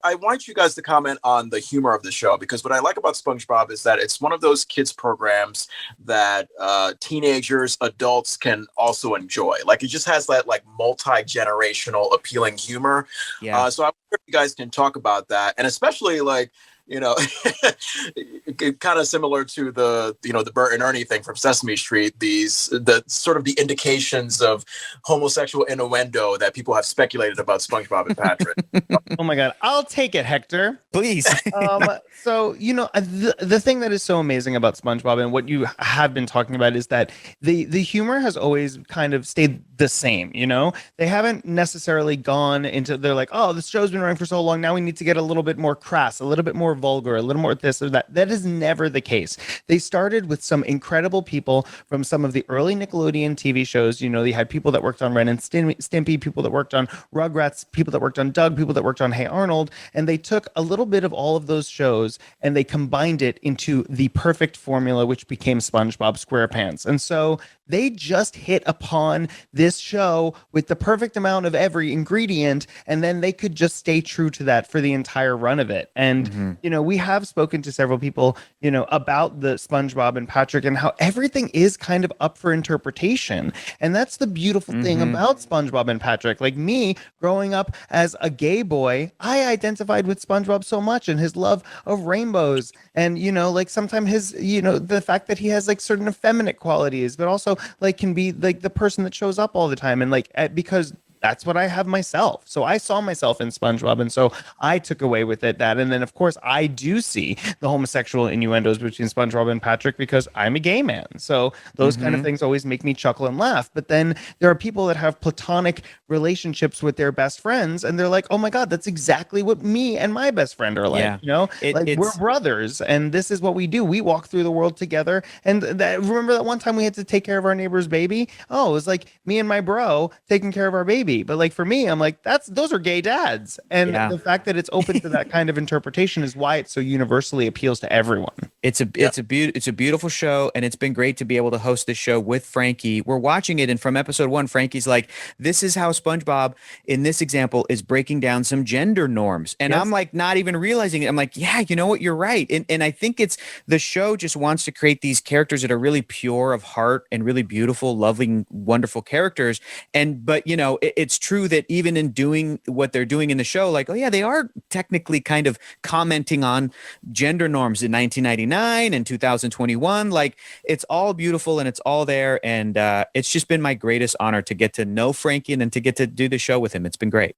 I want you guys to comment on the humor of the show, because what I like about SpongeBob is that it's one of those kids programs that teenagers, adults can also enjoy. Like, it just has that like multi-generational appealing humor. Yeah. So I wonder if you guys can talk about that, and especially like, you know, kind of similar to the, you know, the Bert and Ernie thing from Sesame Street, the sort of the indications of homosexual innuendo that people have speculated about SpongeBob and Patrick. Oh my God. I'll take it, Hector. Please. So, the thing that is so amazing about SpongeBob and what you have been talking about is that the humor has always kind of stayed the same. They haven't necessarily gone into, they're like, oh, this show's been running for so long, now we need to get a little bit more crass, a little bit more vulgar, a little more this or that. That is never the case. They started with some incredible people from some of the early Nickelodeon TV shows. They had people that worked on Ren and Stimpy, people that worked on Rugrats, people that worked on Doug, people that worked on Hey Arnold, and they took a little bit of all of those shows and they combined it into the perfect formula, which became SpongeBob SquarePants. And so they just hit upon this show with the perfect amount of every ingredient, and then they could just stay true to that for the entire run of it. And, we have spoken to several people, about the SpongeBob and Patrick and how everything is kind of up for interpretation. And that's the beautiful thing about SpongeBob and Patrick. Like me, growing up as a gay boy, I identified with SpongeBob so much and his love of rainbows. And, like sometimes his, the fact that he has like certain effeminate qualities, but also like can be like the person that shows up all the time. And like, because that's what I have myself. So I saw myself in SpongeBob. And so I took away with it that. And then, of course, I do see the homosexual innuendos between SpongeBob and Patrick because I'm a gay man. So those kind of things always make me chuckle and laugh. But then there are people that have platonic relationships with their best friends. And they're like, oh, my God, that's exactly what me and my best friend are like. We're brothers. And this is what we do. We walk through the world together. And remember that one time we had to take care of our neighbor's baby? Oh, it was like me and my bro taking care of our baby. But like for me, I'm like, those are gay dads. And the fact that it's open to that kind of interpretation is why it so universally appeals to everyone. It's a beautiful show, and it's been great to be able to host this show with Frankie. We're watching it, and from episode 1, Frankie's like, this is how SpongeBob in this example is breaking down some gender norms. And I'm like not even realizing it. I'm like, yeah, you know what, you're right. And I think it's the show just wants to create these characters that are really pure of heart and really beautiful, loving, wonderful characters. But it's true that even in doing what they're doing in the show, like, oh yeah, they are technically kind of commenting on gender norms in 1999 and 2021. Like, it's all beautiful and it's all there. And it's just been my greatest honor to get to know Frankie and then to get to do the show with him. It's been great.